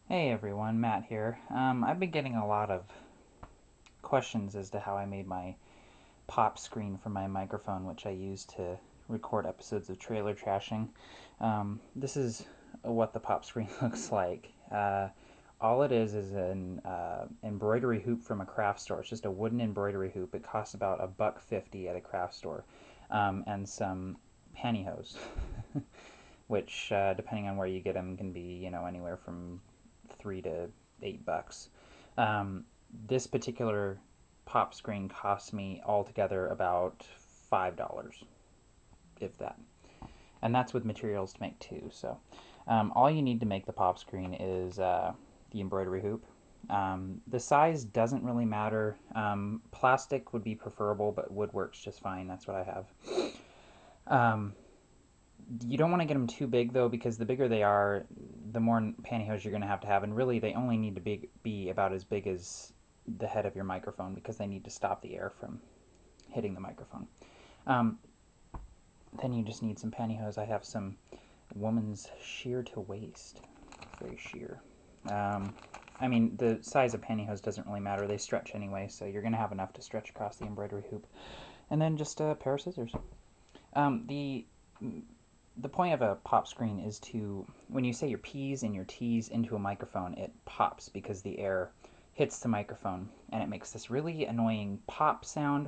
Hey everyone, Matt here. I've been getting a lot of questions as to how I made my pop screen for my microphone, which I use to record episodes of Trailer Trashing. This is what the pop screen looks like. All it is an embroidery hoop from a craft store. It's just a wooden embroidery hoop. It costs about $1.50 at a craft store, and some pantyhose, which, depending on where you get them, can be anywhere from $3 to $8. Um, this particular pop screen cost me altogether about $5, if that. And that's with materials to make too. So all you need to make the pop screen is the embroidery hoop. The size doesn't really matter. Plastic would be preferable, but wood works just fine. That's what I have. Um, you don't want to get them too big though, because the bigger they are, the more pantyhose you're going to have, and really they only need to be about as big as the head of your microphone because they need to stop the air from hitting the microphone. Um, then you just need some pantyhose. I have some woman's sheer to waist, very sheer. Um, I mean, the size of pantyhose doesn't really matter. They stretch anyway, so you're going to have enough to stretch across the embroidery hoop. And then just a pair of scissors. Um, the the point of a pop screen is to, when you say your P's and your T's into a microphone, it pops because the air hits the microphone and it makes this really annoying pop sound,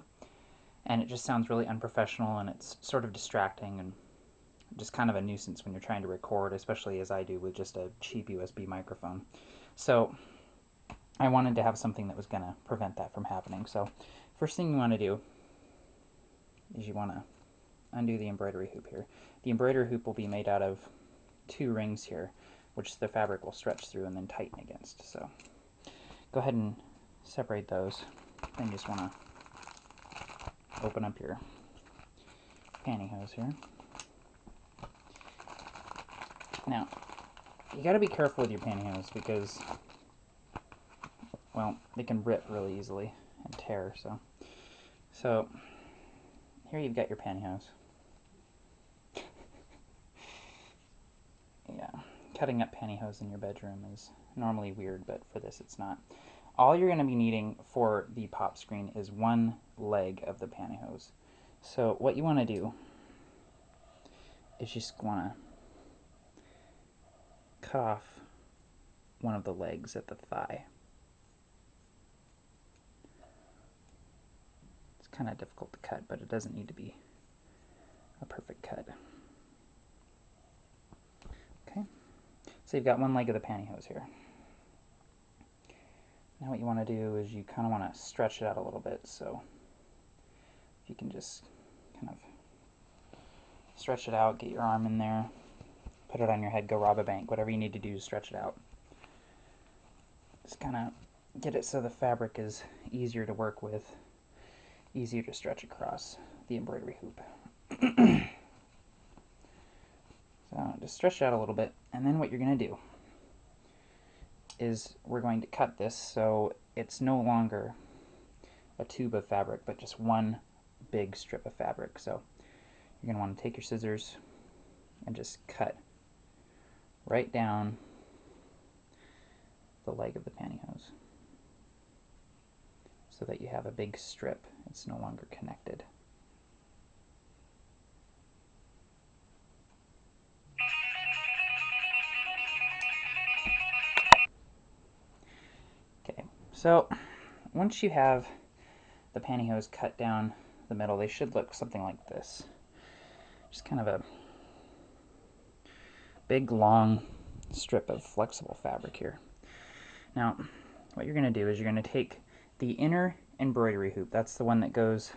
and it just sounds really unprofessional, and it's sort of distracting and just kind of a nuisance when you're trying to record, especially as I do with just a cheap USB microphone. So I wanted to have something that was going to prevent that from happening. So first thing you want to do is you want to undo the embroidery hoop here. The embroidery hoop will be made out of two rings here, which the fabric will stretch through and then tighten against. So go ahead and separate those. Then you just want to open up your pantyhose here. Now, you got to be careful with your pantyhose because, well, they can rip really easily and tear. So here you've got your pantyhose. Yeah, cutting up pantyhose in your bedroom is normally weird, but for this it's not. All you're going to be needing for the pop screen is one leg of the pantyhose. So what you want to do is just want to cut off one of the legs at the thigh. It's kind of difficult to cut, but it doesn't need to be a perfect cut. Okay, so you've got one leg of the pantyhose here. Now what you want to do is you kind of want to stretch it out a little bit, so if you can just kind of stretch it out, get your arm in there, put it on your head, go rob a bank, whatever you need to do to stretch it out. Just kind of get it so the fabric is easier to work with, easier to stretch across the embroidery hoop. So just stretch it out a little bit, and then what you're going to do is we're going to cut this so it's no longer a tube of fabric, but just one big strip of fabric. So you're going to want to take your scissors and just cut right down the leg of the pantyhose so that you have a big strip. It's no longer connected. Okay, so once you have the pantyhose cut down the middle, they should look something like this. Just kind of a big long strip of flexible fabric here. Now, what you're going to do is you're going to take the inner embroidery hoop. That's the one that goes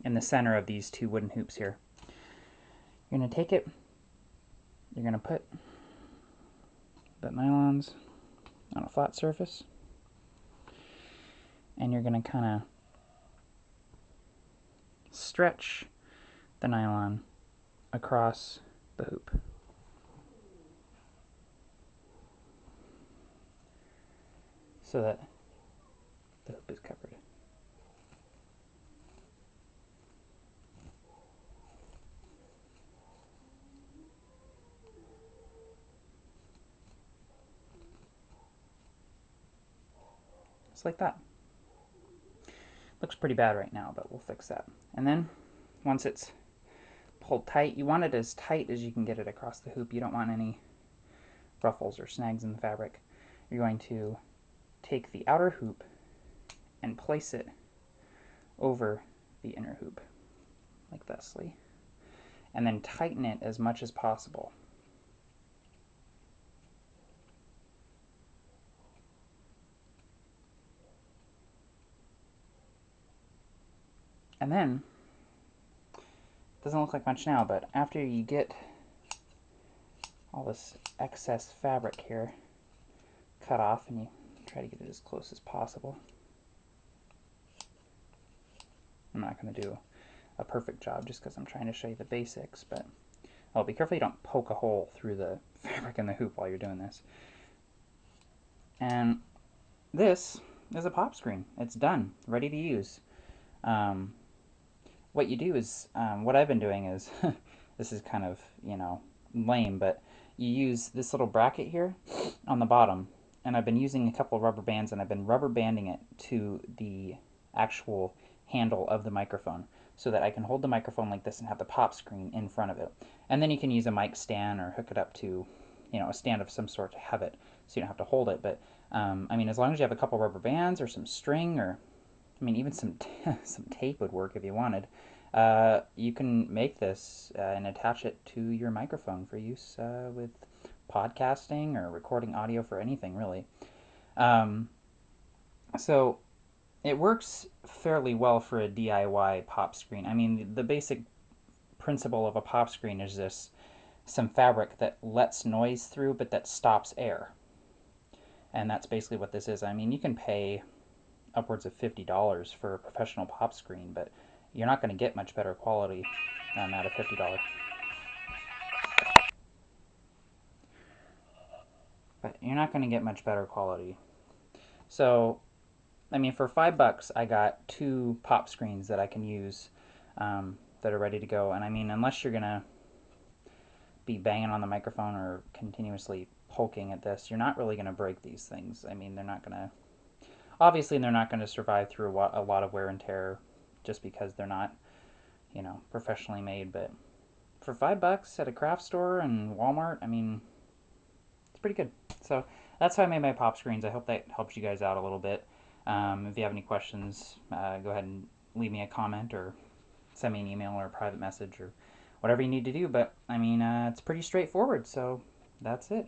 in the center of these two wooden hoops here. You're going to take it, you're going to put the nylons on a flat surface, and you're going to kind of stretch the nylon across the hoop. So that the hoop is covered. just like that. Looks pretty bad right now, but we'll fix that. And then once it's pulled tight, you want it as tight as you can get it across the hoop. You don't want any ruffles or snags in the fabric. You're going to take the outer hoop and place it over the inner hoop, like thusly, and then tighten it as much as possible. And then, it doesn't look like much now, but after you get all this excess fabric here cut off, and you try to get it as close as possible. I'm not going to do a perfect job just because I'm trying to show you the basics, but oh, be careful you don't poke a hole through the fabric in the hoop while you're doing this. And this is a pop screen. It's done, ready to use. What you do is, what I've been doing is, this is kind of, lame, but you use this little bracket here on the bottom, and I've been using a couple of rubber bands, and I've been rubber banding it to the actual handle of the microphone so that I can hold the microphone like this and have the pop screen in front of it. And then you can use a mic stand or hook it up to, a stand of some sort to have it so you don't have to hold it. But, as long as you have a couple rubber bands or some string or, even some tape would work if you wanted. You can make this and attach it to your microphone for use with podcasting or recording audio for anything, really. So it works fairly well for a DIY pop screen. The basic principle of a pop screen is this: some fabric that lets noise through but that stops air. And that's basically what this is. You can pay upwards of $50 for a professional pop screen, but you're not going to get much better quality out of $50. But you're not going to get much better quality. So, for $5, I got 2 pop screens that I can use that are ready to go. And unless you're going to be banging on the microphone or continuously poking at this, you're not really going to break these things. They're not going to, obviously they're not going to survive through a lot of wear and tear just because they're not, professionally made. But for $5 at a craft store and Walmart, it's pretty good. So that's how I made my pop screens. I hope that helps you guys out a little bit. If you have any questions, go ahead and leave me a comment or send me an email or a private message or whatever you need to do. But it's pretty straightforward. So that's it.